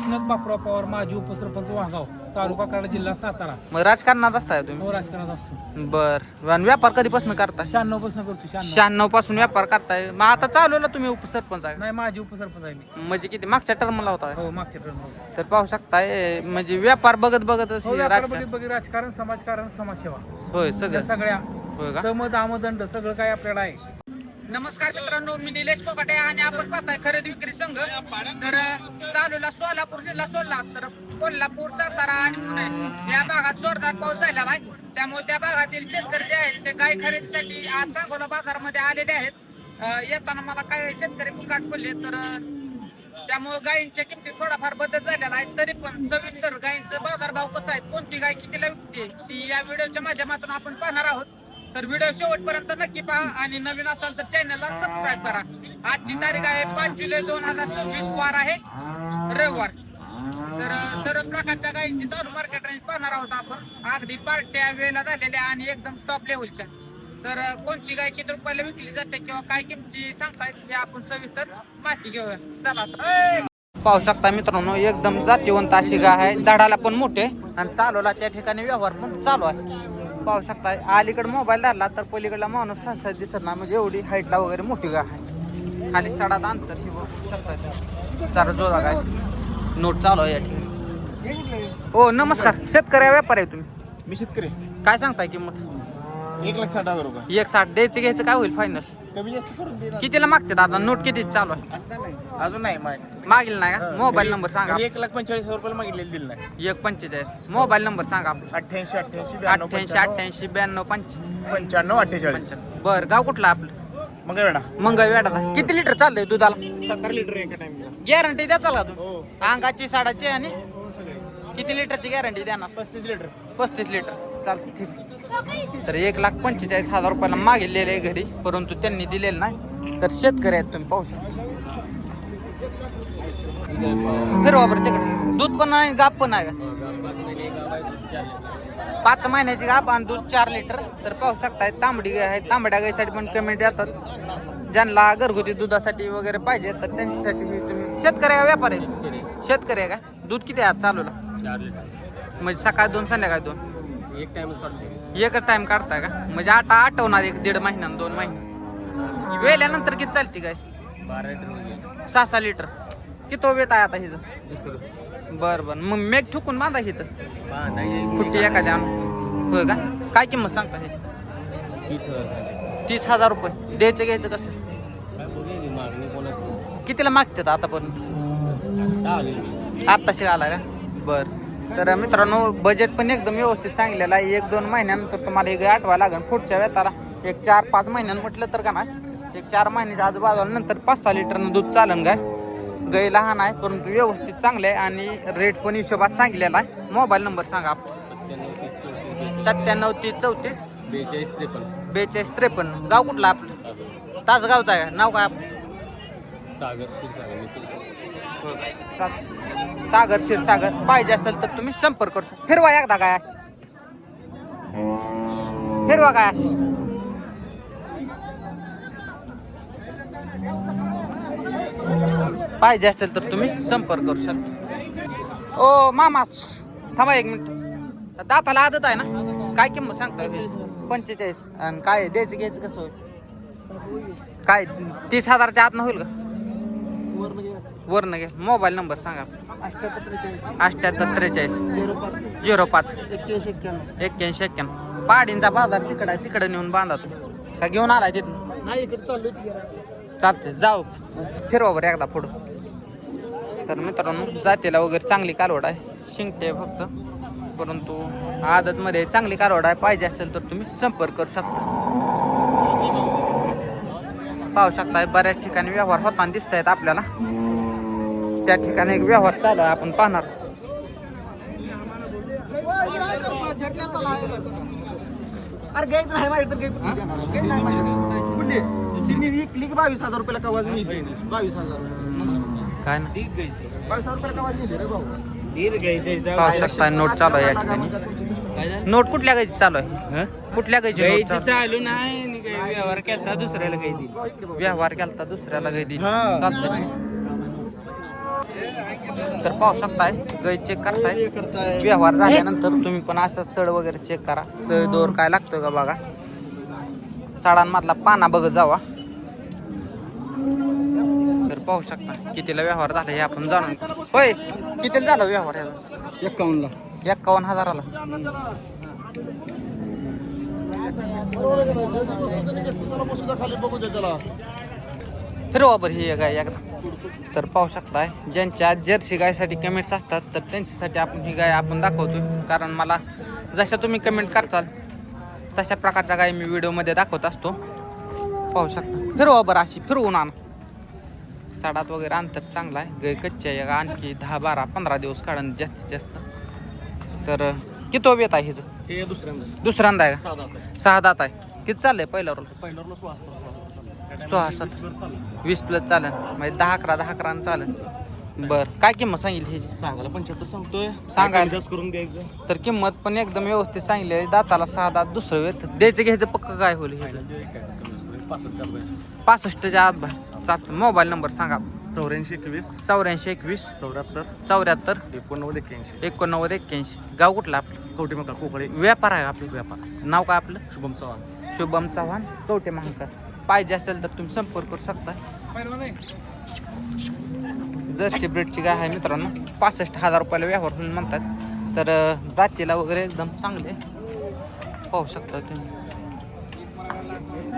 कृष्णत बापराव पवार माजी उपसरपंच वाघाव तालुका कराड जिल्हा सातारा. मग राजकारणात असताय तुम्ही? हो राजकारणात असतो. बर आणि व्यापार कधीपासून करता? 96 पासून करतो. 96 पासून व्यापार करताय. मग आता चालवला तुम्ही उपसरपंच आहे? नाही माजी उपसरपंच आहे मी. म्हणजे किती मागच्या टर्मला होता? हो मागच्या टर्म. तर पाहू शकताय म्हणजे व्यापार बघत बघतच हो राजकारण. बघी राजकारण समाजकारण समाजसेवा होय सगळं सगळ्या होय का? समद आमदंड सगळं काय आपल्याला आहे. नमस्कार मित्रांनो, मी निलेश कोकाटे आणि आपण पाहताय खरेदी विक्री संघ. तर चालूला सोलापूर जिल्हा सोडला तर कोल्हापूर सातारा आणि पुणे या भागात जोरदार पाऊस झालेला आहे. त्यामुळे त्या भागातील शेतकरी जे आहेत ते गाय खरेदीसाठी आज सांगोला बाजारामध्ये आलेले आहेत. येताना मला काही शेतकरी पुकाट पडले तर त्यामुळे गायींच्या किमतीत थोडाफार बदल झालेला आहे. तरी पण सविस्तर गायींचं बाजारभाव कसा आहे, कोणती गाय कितीला विकते ती या व्हिडिओच्या माध्यमातून आपण पाहणार आहोत. तर व्हिडिओ शेवटपर्यंत नक्की पहा आणि नवीन असाल तर चॅनलला सबस्क्राईब करा. आजची तारीख आहे 5 जुलै 2026, वार आहे रविवार. तर सर्व प्रकारच्या गायींची चालू मार्केट रेंज पाहणार आहोत आपण. अगदी पार्ट्या वेळेला झालेल्या आणि एकदम टॉप लेवलच्या. तर कोणती गाय किती रुपयाला विकली जाते किंवा काय किमती सांगतायत हे आपण सविस्तर माहिती घेऊया. चला पाहू शकता मित्रांनो, एकदम जातीवंत अशी गाय आहे. दडाला पण मोठे आणि चालवला त्या ठिकाणी व्यवहार पण चालू आहे. पाहू शकता अलीकडे मोबाईल धरला तर पलीकडला माणूस सहसा दिसत नाही, म्हणजे एवढी हाईटला वगैरे मोठी गाय आहे. खाली चढात अंतर हे बघू शकता. जरा जोरा गाय नोट चालू आहे या ठिकाणी. हो नमस्कार, शेतकरी व्यापार आहे तुम्ही? मी शेतकरी. काय सांगताय किंमत? 1,60,000 रुपये. 1,60 द्यायचं घ्यायचं काय होईल फायनल? कमी जास्त करून दे. कितीला मागते दादा? नोट किती चालू आहे? अजून नाही मागील नाही का? मोबाईल नंबर सांगा. 1,45,000 रुपये मागितलेले दिलं नाही. 145 मोबाईल नंबर सांगा आपला. 88 88 88 92 95 48. बर गाव कुठलं आपलं? मंगळवेढा. मंगळवेढा. किती लिटर चाललंय दुधाला? 70 लिटर एका टाइमला. गॅरंटी द्या चाल का तू? हो अंगाची साडाची आणि सगळे. किती लिटरची गॅरंटी द्या ना? 35 लिटर. 35 लिटर चालते ठीक. तर 1,45,000 रुपयाला मागितलेले आहे घरी, परंतु त्यांनी दिलेलं नाही. तर शेतकरी आहेत तुम्ही पाहू शकता. फिरवा बरं तिकडे. दूध पण आहे गाप पण आहे का? 5 महिन्याची गाप आणि दूध 4 लिटर. तर पाहू शकताय तांबडी गाय आहे. तांबड्या गायसाठी पण पेमेंट येतात. ज्यांना घरगुती दुधासाठी वगैरे पाहिजे तर त्यांच्यासाठी तुम्ही शेतकरी का व्यापार आहे? शेतकरी आहे का? दूध किती आहे चालूला? 4 लिटर. म्हणजे सकाळ 2 संध्याकाळ 2? एक टाइमच काढतो. एकच टाइम काढताय का? म्हणजे आठवणार 1-1.5 महिन्यानं 2 महिने वेल्यानंतर किती चालते काय? 12 लिटर. 6-6 लिटर. किती वेत आहे आता हिचं? बरं बरं, मग मेघ ठुकून बांधा हिथं कुठे एखाद्या होय का? काय किंमत सांगता ह्याची? 30,000 रुपये. द्यायचं घ्यायचं कसं? कितीला मागतात आतापर्यंत? आत्ताशी आला का? बरं. तर मित्रांनो बजेट पण एकदम व्यवस्थित सांगितलेलं आहे. 1-2 महिन्यानंतर तुम्हाला एक आठवा लागेल. पुढच्या वेताला एक 4-5 महिन्यानं म्हटलं तर का नाही, एक 4 महिन्याच्या आजूबाजूला नंतर 5-6 लिटरनं दूध चालन काय. गाय लहान आहे परंतु व्यवस्थित चांगले आहे आणि रेट पण हिशोबात सांगितलेला आहे. मोबाईल नंबर सांगा आपला. 97 30 34 42 53. गाव कुठलं आपलं? तासगावचं आहे का? नाव काय आपलं? सागर क्षीरसागर. पाहिजे असेल तर तुम्ही संपर्क करू शकता. फिरवा एकदा काय अशी, फिरवा काय अशी. पाहिजे असेल तर तुम्ही संपर्क करू शकता. ओ मामा थांबा 1 मिनिट. दाताला आदत आहे ना? काय किंमत सांगता? 45. आणि काय द्यायचं घ्यायचं कसं होईल? काय 30,000च्या आतनं होईल का? वरनं घ्या. मोबाईल नंबर सांगा. 78 05 81 पाडींचा बाजार तिकडं आहे, तिकडं नेऊन बांधा. तू का घेऊन आलाय तिथून? नाही इकडे चालू. चालते जाऊ. फिरवा बरं एकदा पुढं. तर मित्रांनो जातीला वगैरे चांगली कालवड आहे. शिंगटे फक्त, परंतु आदतमध्ये चांगली कालवड आहे. पाहिजे असेल तर तुम्ही संपर्क करू शकता. पाहू शकता बऱ्याच ठिकाणी व्यवहार होताना दिसत आहेत आपल्याला. त्या ठिकाणी एक व्यवहार चालू आहे, आपण पाहणार. अरे घ्यायचं नाही माझ्या तर 22,000 रुपयाला कवाज मी. 22,000 काय ना 22,000 रुपयाला कवाज मी रे भाऊ. पाहू शकता नोट चालू आहे या ठिकाणी. नोट कुठल्या गायची चालू आहे? कुठल्या गायची नोट चालू नाही. व्यवहार केलता दुसऱ्याला काही दिली. व्यवहार केलता दुसऱ्याला गाय दिली. चालतं. तर पाहू शकताय गाय चेक करताय. व्यवहार झाल्यानंतर तुम्ही पण असं सड वगैरे चेक करा. सड दोर काय लागतोय का बघा. साडांमधला पाना बघत जावा. तर पाहू शकता कितीला व्यवहार झाला हे आपण जाणून. होय कितीला झाला व्यवहार याचा? 51,000ला. फिरवा बरं ही गाय एकदा. तर पाहू शकताय ज्यांच्या जर्सी गायसाठी कमेंट्स असतात तर त्यांच्यासाठी आपण ही गाय आपण दाखवतो. कारण मला जशा तुम्ही कमेंट करताल तशा प्रकारच्या गाय मी व्हिडिओमध्ये दाखवत असतो. पाहू शकता फिरवा बरं अशी फिरवून आण. साडात वगैरे अंतर चांगला आहे. गाय कच्ची आहे का आणखी 10, 12, 15 दिवस काढून जास्तीत जास्त. तर किती वेत आहे हिचं? हे दुसऱ्यांदा आहे का? 6 दात आहे. किती चाललंय पहिल्या रोल? 16-17 20+ चालेल म्हणजे 10-11 चालेल. बरं काय किंमत सांगितली ह्याची? सांगायला 75 सांगतोय. सांगायला करून द्यायचं. तर किंमत पण एकदम व्यवस्थित सांगली आहे. दाताला 6 दात दुसरं वेत द्यायचं घ्यायचं पक्क काय होईल हे? 65च्या आत बाय चालतं. मोबाईल नंबर सांगा. 84 84 74 74 89 81. गाव कुठलं आपलं? कवटे मका कोकळे व्यापार आहे आपलं. व्यापार. नाव काय आपलं? शुभम चव्हाण. शुभम चव्हाण कवटे महांकर. पाहिजे असेल तर तुम्ही संपर्क करू शकता. जर्सी ब्रीडची गाय आहे मित्रांनो. 65,000 रुपयाला व्यवहार होईल म्हणतात. तर जातीला वगैरे एकदम चांगले पाहू शकता तुम्ही.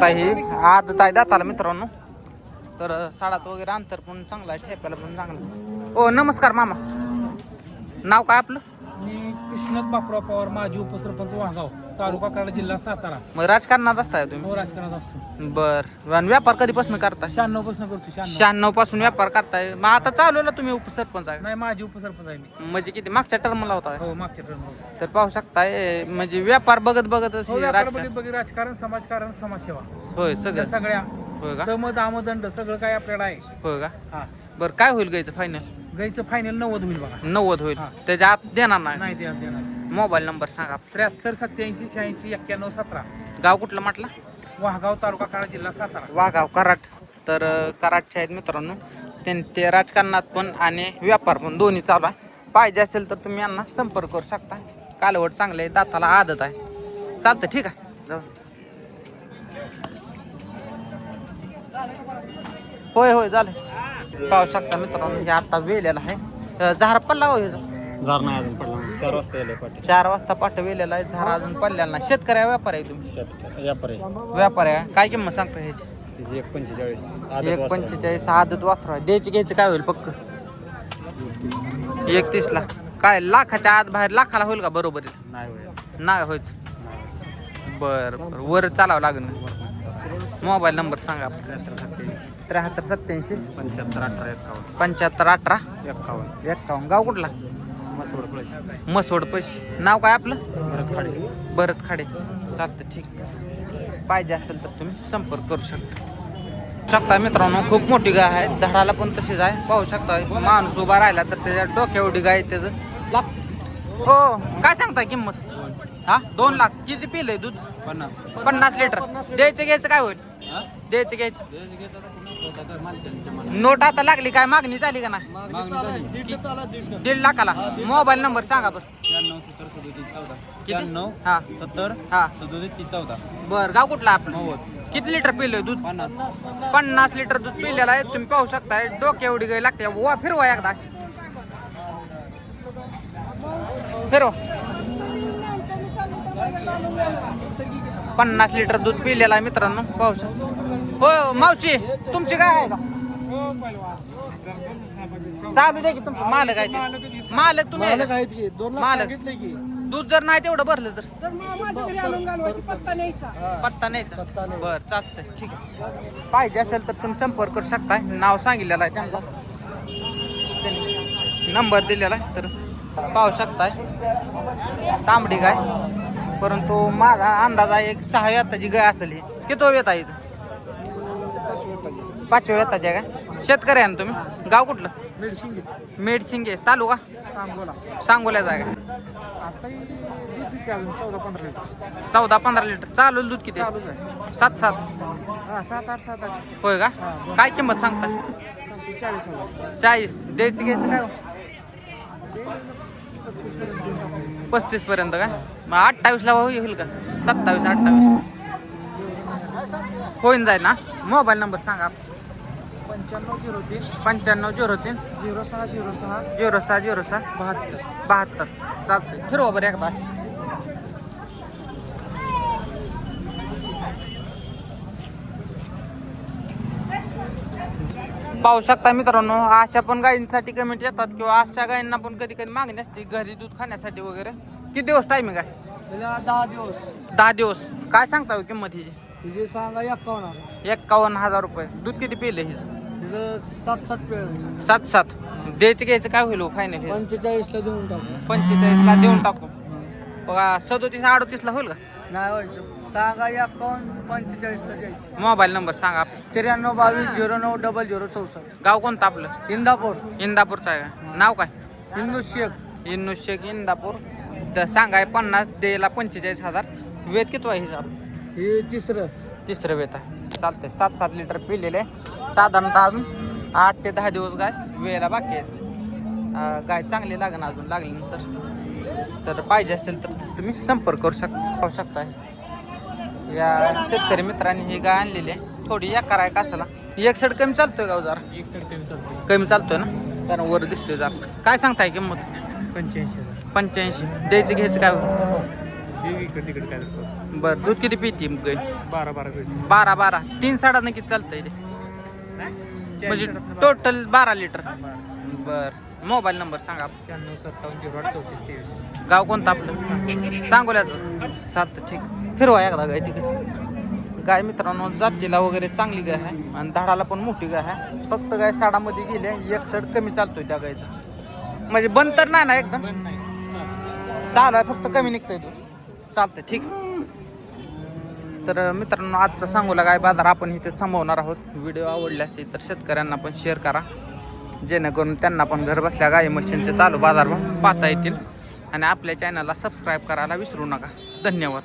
ताई आदत आहे दाताला मित्रांनो. तर साडात वगैरे अंतर पण चांगलं आहे. ठेप्याला पण चांगलं. ओ नमस्कार मामा. नाव काय आपलं? मी कृष्णात बापराव पवार माजी उपसरपंच वाघाव तालुका कराड जिल्हा सातारा. मग राजकारणात असताय तुम्ही? हो राजकारणात असतो. बर आणि व्यापार कधीपासून करता? 96 पासून करतो. 96 पासून व्यापार करताय. मग आता चालवला तुम्ही उपसरपंच आहे? नाही माझी उपसरपंच आहे मी. म्हणजे किती मागच्या टर्मला होता? हो मागच्या टर्म. तर पाहू शकताय म्हणजे व्यापार बघत बघतच हो राजकारण. बघी राजकारण समाजकारण समाजसेवा होय सगळं. सगळ्या होय का? समद आमदंड सगळं काय आपल्याला आहे. होय का? हा बरं काय होईल गायचं फायनल? गाईचं फायनल 90 होईल बघा. 90 होईल. हा. त्याच्या आत देणार नाही? नाही ते देणार. मोबाईल नंबर सांगा. 73 87 86 91 17. गाव कुठलं म्हटलं? वाघाव तालुका कराड जिल्हा सातारा. वाघाव कराड. तर कराडचे आहेत मित्रांनो. ते राजकारणात पण आणि व्यापार पण दोन्ही चालू आहे. पाहिजे असेल तर तुम्ही यांना संपर्क करू शकता. कालवड चांगले आहे. दाताला आदत आहे. चालतं ठीक आहे. जाऊ. होय होय झालं. पाहू शकता मित्रांनो हे आता वेलेला आहे. झारा पडला हो ह्याचा? झार नाही अजून पडला. 4 वाजता येईल पाठी. 4 वाजता पाठ वेलेला आहे. झारा अजून पडलेला नाही. शेतकरी आहे व्यापार आहे तुम्ही? व्यापारी. व्यापार आहे. काय किंमत सांगता ह्याची? 145. 145 आदत वासरू आहे. द्यायची घ्यायचं काय होईल पक्क? 31 ला. काय लाखाच्या आत बाहेर लाखाला होईल का? बरोबर नाही होयच. बर बर वर चालावं लागेल. मोबाईल नंबर सांगा. 73 87 75 18 51. गाव कुठला? मसवड पैसे. नाव काय आपलं? भरत खाडे. चालतं ठीक. पाहिजे असेल तर तुम्ही संपर्क करू शकता मित्रांनो. खूप मोठी गाय आहे. धडाला पण तशीच आहे. पाहू शकता माणूस उभा राहिला तर त्याच्या डोक्या एवढी गाय त्याचं हो. काय सांगताय किंमत? हा 2 लाख. किती पिलंय दूध? 50 लिटर. द्यायचं घ्यायचं काय होईल? द्यायचं घ्यायचं. नोट आता लागली काय? मागणी झाली का नाही? 1.5 लाखाला. मोबाईल नंबर सांगा बरं. 93 हा 70 हा 37 14. बर. गाव कुठला आपलं? किती लिटर पिलंय दूध? 50 लिटर दूध पिलेलं आहे. तुम्ही पाहू शकताय डोक्या एवढी गाय लागते. वा फिरवा एकदा अशी. फिरवा. 50 लिटर दूध पिलेलं आहे मित्रांनो. पाहू शकता. हो मावशी तुमची काय आहे का? चालू द्या की तुमचं मालक आहे ते. मालक तुम्ही आहे का? मालक. दूध जर नाही तेवढं भरलं तर पत्ता न्यायचा. बर चालतंय ठीक आहे. पाहिजे असेल तर तुम्ही संपर्क करू शकताय. नाव सांगितलेलं आहे त्यांना. नंबर दिलेला आहे. तर पाहू शकताय तांबडी गाय. परंतु माझा अंदाज आहे 6 वेताची गाय असेल. ही किती वेत आहे? 5 वेताची आहे का? शेतकरी आहे ना तुम्ही? गाव कुठलं? मेडशिंगे. तालुका? सांगोल्याचा आहे का? 14-15 लिटर. चालू दूध किती? 7-8 7-7 होय का? काय किंमत सांगता? 40,000 40 द्यायचं घ्यायचं काय हो? 35 पर्यंत काय मग 28 ला होईल का 27 28 होईन जाईल ना मोबाईल नंबर सांगा 9503 9503 0606 0606 72 चालतंय फिरवा बरं एकदा पाहू शकता मित्रांनो अशा पण गायींसाठी कमेंट येतात किंवा अशा गायींना पण कधी कधी मागणी असते घरी दूध खाण्यासाठी वगैरे किती दिवस टायमिंग आहे त्याला 10 दिवस 10 दिवस काय सांगता हो किंमत हिची तिचे सांगा 51,000 51,000 रुपये दूध किती पिले हिचं तिचं 7-7 पेळ 7 द्यायचं घ्यायचं काय होईल फायनल 45 ला देऊन टाकू 45 ला देऊन टाकू बघा 37 38 ला होईल का नाही व्हायचं सांगा 51-45 ला द्यायची मोबाईल नंबर सांगा 9322090064 गाव कोणतं आपलं इंदापूर इंदापूरचं आहे का नाव काय हिंदू शेख इन्नू शेख इंदापूर तर सांगाय 50 द्यायला 45,000 वेद किती आहे हिचा हे तिसरं वेत आहे चालतंय 7-7 लिटर पिलेले साधारणतः अजून 8 ते 10 दिवस गाय वेळेला बाकी आहेत गाय चांगली लागेल अजून लागल्यानंतर तर पाहिजे असेल तर तुम्ही संपर्क करू शकता या शेतकरी मित्रांनी ही गाय आणलेली आहे थोडी या कराय कासाला एक साईड कमी चालतोय गाव जरा कमी चालतोय ना कारण वर दिसतोय जरा काय सांगताय किंमत 85 द्यायचं घ्यायचं काय बरं दूध किती पिती गाय 12 3 साडा नक्कीच चालतंय ते म्हणजे टोटल 12 लिटर बर मोबाईल नंबर सांगा 9657083423 गाव कोणतं आपलं सांगोल्याचं चालतं ठीक फिरवा एकदा गाय तिकडे गाय मित्रांनो जातीला वगैरे चांगली गाय आहे आणि धाडाला पण मोठी गाय आहे फक्त गाय साडामध्ये गेले एक सड कमी चालतोय त्या गायचं म्हणजे बंद तर नाही ना एकदम चालू आहे फक्त कमी निघतोय तो चालतंय ठीक तर मित्रांनो आजचा सांगोला गाय बाजार आपण इथे थांबवणार आहोत व्हिडिओ आवडला असेल तर शेतकऱ्यांना पण शेअर करा जेणेकरून त्यांना पण घर बसल्या गाई मशीनचे चालू बाजार पाहता येतील आणि आपल्या चॅनलला सबस्क्राईब करायला विसरू नका धन्यवाद